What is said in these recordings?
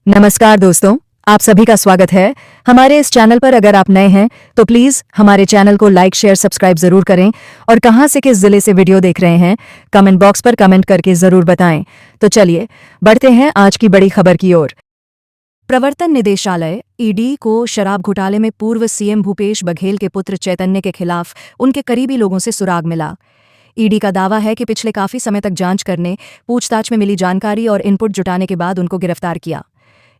नमस्कार दोस्तों, आप सभी का स्वागत है हमारे इस चैनल पर। अगर आप नए हैं तो प्लीज़ हमारे चैनल को लाइक शेयर सब्सक्राइब ज़रूर करें और कहाँ से किस ज़िले से वीडियो देख रहे हैं कमेंट बॉक्स पर कमेंट करके ज़रूर बताएं। तो चलिए बढ़ते हैं आज की बड़ी खबर की ओर। प्रवर्तन निदेशालय ईडी को शराब घोटाले में पूर्व सीएम भूपेश बघेल के पुत्र चैतन्य के खिलाफ उनके करीबी लोगों से सुराग मिला। ईडी का दावा है कि पिछले काफी समय तक जांच करने, पूछताछ में मिली जानकारी और इनपुट जुटाने के बाद उनको गिरफ्तार किया।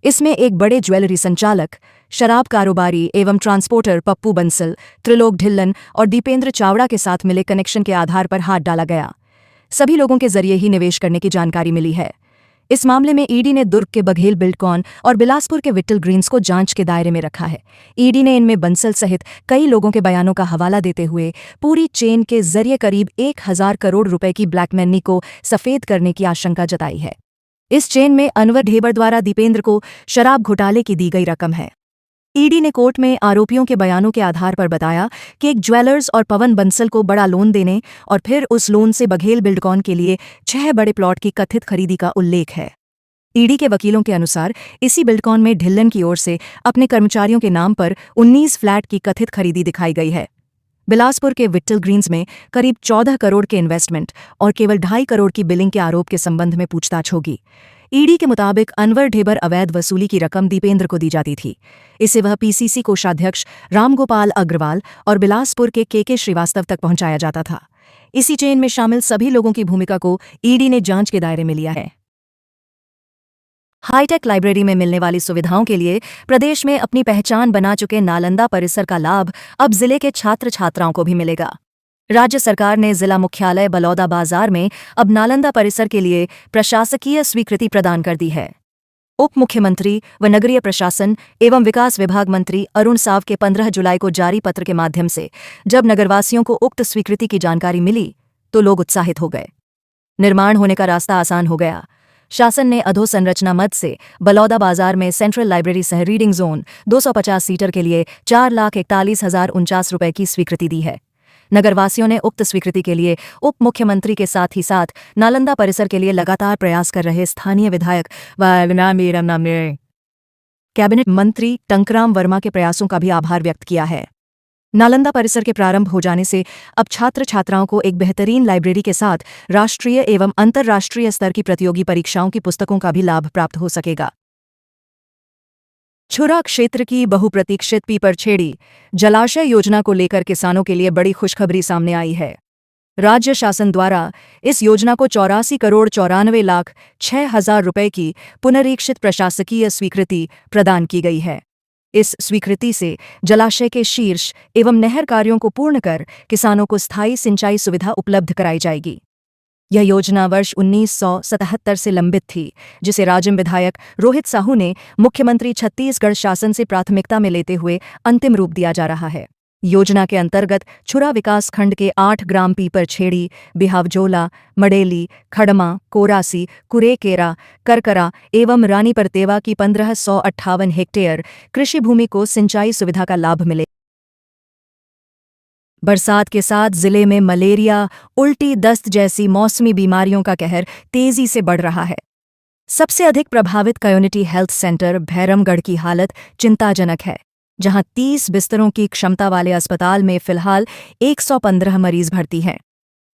इसमें एक बड़े ज्वेलरी संचालक, शराब कारोबारी एवं ट्रांसपोर्टर पप्पू बंसल, त्रिलोक ढिल्लन और दीपेंद्र चावड़ा के साथ मिले कनेक्शन के आधार पर हाथ डाला गया। सभी लोगों के जरिए ही निवेश करने की जानकारी मिली है। इस मामले में ईडी ने दुर्ग के बघेल बिल्डकॉन और बिलासपुर के विट्ठल ग्रीन्स को जांच के दायरे में रखा है। ईडी ने इनमें बंसल सहित कई लोगों के बयानों का हवाला देते हुए पूरी चेन के जरिए करीब 1000 करोड़ रुपए की ब्लैक मनी को सफेद करने की आशंका जताई है। इस चेन में अनवर ढेबर द्वारा दीपेंद्र को शराब घोटाले की दी गई रकम है। ईडी ने कोर्ट में आरोपियों के बयानों के आधार पर बताया कि एक ज्वेलर्स और पवन बंसल को बड़ा लोन देने और फिर उस लोन से बघेल बिल्डकॉन के लिए 6 बड़े प्लॉट की कथित खरीदी का उल्लेख है। ईडी के वकीलों के अनुसार इसी बिल्डकॉन में ढिल्लन की ओर से अपने कर्मचारियों के नाम पर 19 फ्लैट की कथित खरीदी दिखाई गई है। बिलासपुर के विट्ठल ग्रीन्स में करीब 14 करोड़ के इन्वेस्टमेंट और केवल 2.5 करोड़ की बिलिंग के आरोप के संबंध में पूछताछ होगी। ईडी के मुताबिक अनवर ढेबर अवैध वसूली की रकम दीपेंद्र को दी जाती थी। इसे वह पीसीसी कोषाध्यक्ष रामगोपाल अग्रवाल और बिलासपुर के के श्रीवास्तव तक पहुंचाया जाता था। इसी चेन में शामिल सभी लोगों की भूमिका को ईडी ने जांच के दायरे में लिया है। हाईटेक लाइब्रेरी में मिलने वाली सुविधाओं के लिए प्रदेश में अपनी पहचान बना चुके नालंदा परिसर का लाभ अब जिले के छात्र छात्राओं को भी मिलेगा। राज्य सरकार ने जिला मुख्यालय बलौदा बाजार में अब नालंदा परिसर के लिए प्रशासकीय स्वीकृति प्रदान कर दी है। उप मुख्यमंत्री व नगरीय प्रशासन एवं विकास विभाग मंत्री अरुण साव के 15 जुलाई को जारी पत्र के माध्यम से जब नगरवासियों को उक्त स्वीकृति की जानकारी मिली तो लोग उत्साहित हो गए। निर्माण होने का रास्ता आसान हो गया। शासन ने अधोसंरचना मद से बलौदा बाजार में सेंट्रल लाइब्रेरी सह रीडिंग जोन 250 सीटर के लिए 4,41,049 रुपए की स्वीकृति दी है। नगरवासियों ने उक्त स्वीकृति के लिए उप मुख्यमंत्री के साथ ही साथ नालंदा परिसर के लिए लगातार प्रयास कर रहे स्थानीय विधायक व कैबिनेट मंत्री टंकराम वर्मा के प्रयासों का भी आभार व्यक्त किया है। नालंदा परिसर के प्रारंभ हो जाने से अब छात्र छात्राओं को एक बेहतरीन लाइब्रेरी के साथ राष्ट्रीय एवं अंतर्राष्ट्रीय स्तर की प्रतियोगी परीक्षाओं की पुस्तकों का भी लाभ प्राप्त हो सकेगा। छुरा क्षेत्र की बहुप्रतीक्षित पीपरछेड़ी जलाशय योजना को लेकर किसानों के लिए बड़ी खुशखबरी सामने आई है। राज्य शासन द्वारा इस योजना को 84,94,06,000 रुपए की पुनरीक्षित प्रशासकीय स्वीकृति प्रदान की गई है। इस स्वीकृति से जलाशय के शीर्ष एवं नहर कार्यों को पूर्ण कर किसानों को स्थायी सिंचाई सुविधा उपलब्ध कराई जाएगी। यह योजना वर्ष 1977 से लंबित थी, जिसे राजम विधायक रोहित साहू ने मुख्यमंत्री छत्तीसगढ़ शासन से प्राथमिकता में लेते हुए अंतिम रूप दिया जा रहा है। योजना के अंतर्गत छुरा विकास खंड के 8 ग्राम पीपरछेड़ी, बिहावजोला, मडेली, खड़मा, कोरासी, कुरेकेरा, करकरा एवं रानी परतेवा की 1558 हेक्टेयर कृषि भूमि को सिंचाई सुविधा का लाभ मिले। बरसात के साथ जिले में मलेरिया, उल्टी, दस्त जैसी मौसमी बीमारियों का कहर तेजी से बढ़ रहा है। सबसे अधिक प्रभावित कम्युनिटी हेल्थ सेंटर भैरमगढ़ की हालत चिंताजनक है, जहां 30 बिस्तरों की क्षमता वाले अस्पताल में फिलहाल 115 मरीज भर्ती हैं।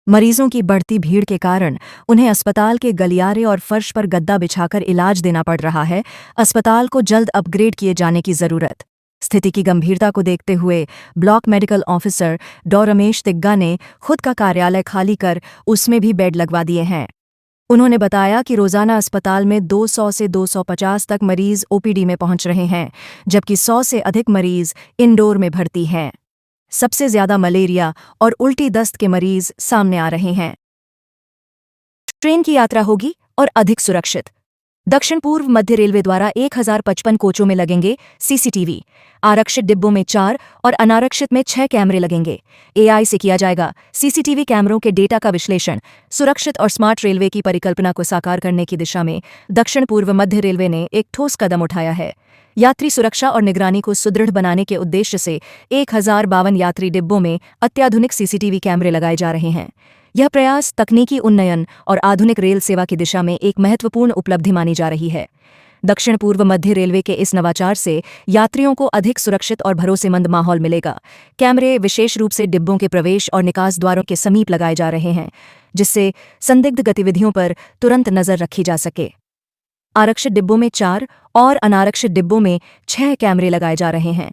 मरीजों की बढ़ती भीड़ के कारण उन्हें अस्पताल के गलियारे और फर्श पर गद्दा बिछाकर इलाज देना पड़ रहा है। अस्पताल को जल्द अपग्रेड किए जाने की जरूरत। स्थिति की गंभीरता को देखते हुए ब्लॉक मेडिकल ऑफिसर डॉ रमेश तिग्गा ने खुद का कार्यालय खाली कर उसमें भी बेड लगवा दिए हैं। उन्होंने बताया कि रोजाना अस्पताल में 200 से 250 तक मरीज ओपीडी में पहुंच रहे हैं, जबकि 100 से अधिक मरीज इंडोर में भर्ती हैं। सबसे ज्यादा मलेरिया और उल्टी दस्त के मरीज सामने आ रहे हैं। ट्रेन की यात्रा होगी और अधिक सुरक्षित। दक्षिण पूर्व मध्य रेलवे द्वारा 1055 कोचों में लगेंगे सीसीटीवी। आरक्षित डिब्बों में 4 और अनारक्षित में 6 कैमरे लगेंगे। एआई से किया जाएगा सीसीटीवी कैमरों के डेटा का विश्लेषण। सुरक्षित और स्मार्ट रेलवे की परिकल्पना को साकार करने की दिशा में दक्षिण पूर्व मध्य रेलवे ने एक ठोस कदम उठाया है। यात्री सुरक्षा और निगरानी को सुदृढ़ बनाने के उद्देश्य से 1052 यात्री डिब्बों में अत्याधुनिक सीसीटीवी कैमरे लगाए जा रहे हैं। यह प्रयास तकनीकी उन्नयन और आधुनिक रेल सेवा की दिशा में एक महत्वपूर्ण उपलब्धि मानी जा रही है। दक्षिण पूर्व मध्य रेलवे के इस नवाचार से यात्रियों को अधिक सुरक्षित और भरोसेमंद माहौल मिलेगा। कैमरे विशेष रूप से डिब्बों के प्रवेश और निकास द्वारों के समीप लगाए जा रहे हैं, जिससे संदिग्ध गतिविधियों पर तुरंत नजर रखी जा सके। आरक्षित डिब्बों में 4 और अनारक्षित डिब्बों में 6 कैमरे लगाए जा रहे हैं।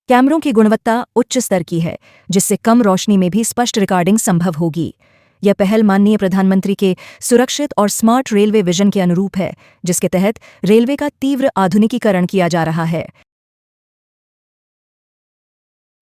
कैमरों की गुणवत्ता उच्च स्तर की है, जिससे कम रोशनी में भी स्पष्ट रिकॉर्डिंग संभव होगी। यह पहल माननीय प्रधानमंत्री के सुरक्षित और स्मार्ट रेलवे विजन के अनुरूप है, जिसके तहत रेलवे का तीव्र आधुनिकीकरण किया जा रहा है।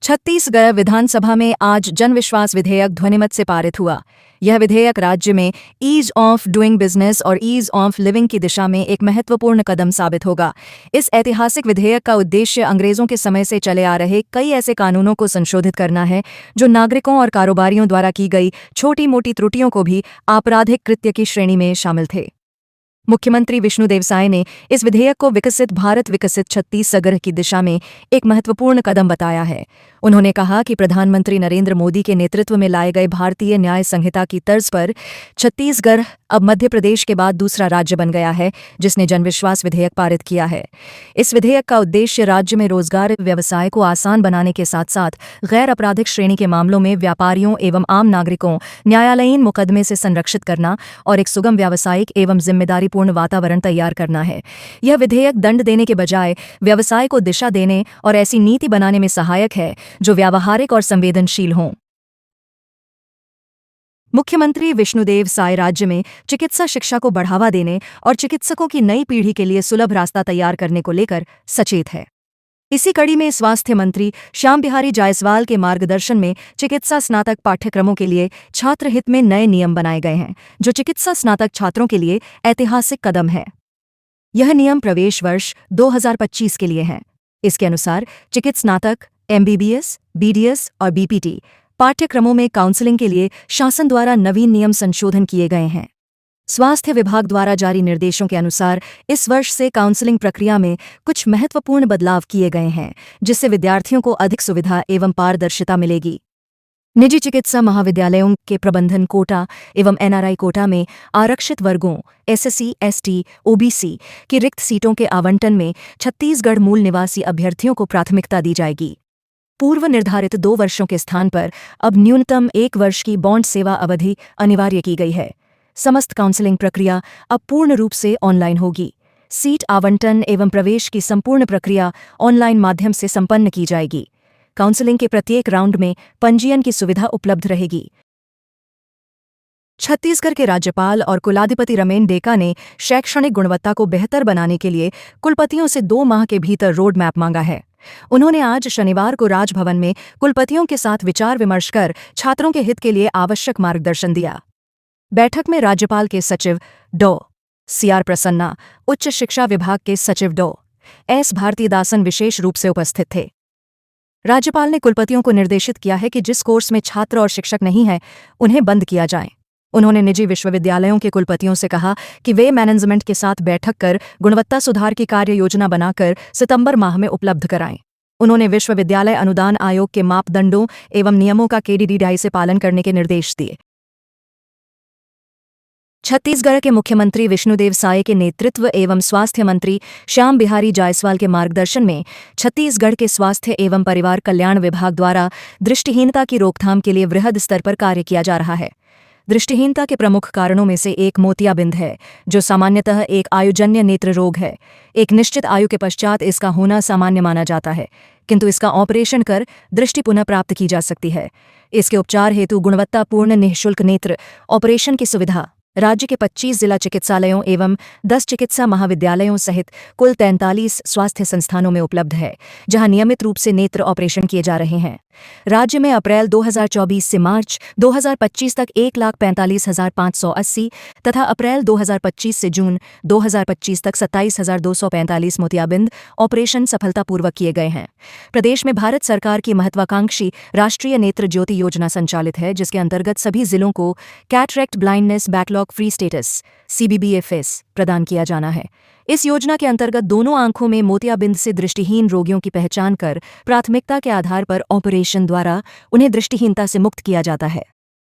छत्तीसगढ़ विधानसभा में आज जनविश्वास विधेयक ध्वनिमत से पारित हुआ। यह विधेयक राज्य में ईज ऑफ डूइंग बिजनेस और ईज ऑफ लिविंग की दिशा में एक महत्वपूर्ण कदम साबित होगा। इस ऐतिहासिक विधेयक का उद्देश्य अंग्रेजों के समय से चले आ रहे कई ऐसे कानूनों को संशोधित करना है जो नागरिकों और कारोबारियों द्वारा की गई छोटी मोटी त्रुटियों को भी आपराधिक कृत्य की श्रेणी में शामिल थे। मुख्यमंत्री विष्णुदेव साय ने इस विधेयक को विकसित भारत विकसित छत्तीसगढ़ की दिशा में एक महत्वपूर्ण कदम बताया है। उन्होंने कहा कि प्रधानमंत्री नरेंद्र मोदी के नेतृत्व में लाए गए भारतीय न्याय संहिता की तर्ज पर छत्तीसगढ़ अब मध्य प्रदेश के बाद दूसरा राज्य बन गया है जिसने जनविश्वास विधेयक पारित किया है। इस विधेयक का उद्देश्य राज्य में रोजगार व्यवसाय को आसान बनाने के साथ साथ गैर आपराधिक श्रेणी के मामलों में व्यापारियों एवं आम नागरिकों न्यायालयीन मुकदमे से संरक्षित करना और एक सुगम व्यावसायिक एवं जिम्मेदारीपूर्ण वातावरण तैयार करना है। यह विधेयक दंड देने के बजाय व्यवसाय को दिशा देने और ऐसी नीति बनाने में सहायक है जो व्यावहारिक और संवेदनशील हों। मुख्यमंत्री विष्णुदेव साय राज्य में चिकित्सा शिक्षा को बढ़ावा देने और चिकित्सकों की नई पीढ़ी के लिए सुलभ रास्ता तैयार करने को लेकर सचेत है। इसी कड़ी में स्वास्थ्य मंत्री श्याम बिहारी जायसवाल के मार्गदर्शन में चिकित्सा स्नातक पाठ्यक्रमों के लिए छात्र हित में नए नियम बनाए गए हैं, जो चिकित्सा स्नातक छात्रों के लिए ऐतिहासिक कदम है। यह नियम प्रवेश वर्ष 2025 के लिए है। इसके अनुसार चिकित्सा स्नातक, MBBS, BDS और BPT पाठ्यक्रमों में काउंसलिंग के लिए शासन द्वारा नवीन नियम संशोधन किए गए हैं। स्वास्थ्य विभाग द्वारा जारी निर्देशों के अनुसार इस वर्ष से काउंसलिंग प्रक्रिया में कुछ महत्वपूर्ण बदलाव किए गए हैं, जिससे विद्यार्थियों को अधिक सुविधा एवं पारदर्शिता मिलेगी। निजी चिकित्सा महाविद्यालयों के प्रबंधन कोटा एवं NRI कोटा में आरक्षित वर्गों SSC, ST, OBC की रिक्त सीटों के आवंटन में छत्तीसगढ़ मूल निवासी अभ्यर्थियों को प्राथमिकता दी जाएगी। पूर्व निर्धारित 2 वर्षों के स्थान पर अब न्यूनतम 1 वर्ष की बॉन्ड सेवा अवधि अनिवार्य की गई है। समस्त काउंसलिंग प्रक्रिया अब पूर्ण रूप से ऑनलाइन होगी। सीट आवंटन एवं प्रवेश की संपूर्ण प्रक्रिया ऑनलाइन माध्यम से संपन्न की जाएगी। काउंसलिंग के प्रत्येक राउंड में पंजीयन की सुविधा उपलब्ध रहेगी। छत्तीसगढ़ के राज्यपाल और कुलाधिपति रमेन डेका ने शैक्षणिक गुणवत्ता को बेहतर बनाने के लिए कुलपतियों से 2 माह के भीतर रोड मैप मांगा है। उन्होंने आज शनिवार को राजभवन में कुलपतियों के साथ विचार विमर्श कर छात्रों के हित के लिए आवश्यक मार्गदर्शन दिया। बैठक में राज्यपाल के सचिव डॉ. CR प्रसन्ना, उच्च शिक्षा विभाग के सचिव डॉ. S. भारतीदासन विशेष रूप से उपस्थित थे। राज्यपाल ने कुलपतियों को निर्देशित किया है कि जिस कोर्स में छात्र और शिक्षक नहीं हैं, उन्हें बंद किया जाए। उन्होंने निजी विश्वविद्यालयों के कुलपतियों से कहा कि वे मैनेजमेंट के साथ बैठक कर गुणवत्ता सुधार की कार्य योजना बनाकर सितंबर माह में उपलब्ध कराएं। उन्होंने विश्वविद्यालय अनुदान आयोग के मापदंडों एवं नियमों का KDDI से पालन करने के निर्देश दिए। छत्तीसगढ़ के मुख्यमंत्री विष्णुदेव साय के नेतृत्व एवं स्वास्थ्य मंत्री श्याम बिहारी जायसवाल के मार्गदर्शन में छत्तीसगढ़ के स्वास्थ्य एवं परिवार कल्याण विभाग द्वारा दृष्टिहीनता की रोकथाम के लिए वृहद स्तर पर कार्य किया जा रहा है। दृष्टिहीनता के प्रमुख कारणों में से एक मोतियाबिंद है, जो सामान्यतः एक आयुजन्य नेत्र रोग है। एक निश्चित आयु के पश्चात इसका होना सामान्य माना जाता है, किंतु इसका ऑपरेशन कर दृष्टि पुनः प्राप्त की जा सकती है। इसके उपचार हेतु गुणवत्तापूर्ण निःशुल्क नेत्र ऑपरेशन की सुविधा राज्य के 25 जिला चिकित्सालयों एवं 10 चिकित्सा महाविद्यालयों सहित कुल 43 स्वास्थ्य संस्थानों में उपलब्ध है, जहां नियमित रूप से नेत्र ऑपरेशन किए जा रहे हैं। राज्य में अप्रैल 2024 से मार्च 2025 तक 1,45,580 तथा अप्रैल 2025 से जून 2025 तक 27,245 मोतियाबिंद ऑपरेशन सफलतापूर्वक किए गए हैं। प्रदेश में भारत सरकार की महत्वाकांक्षी राष्ट्रीय नेत्र ज्योति योजना संचालित है, जिसके अंतर्गत सभी जिलों को cataract blindness backlog free status CBBFS प्रदान किया जाना है। इस योजना के अंतर्गत दोनों आंखों में मोतियाबिंद से दृष्टिहीन रोगियों की पहचान कर प्राथमिकता के आधार पर ऑपरेशन द्वारा उन्हें दृष्टिहीनता से मुक्त किया जाता है।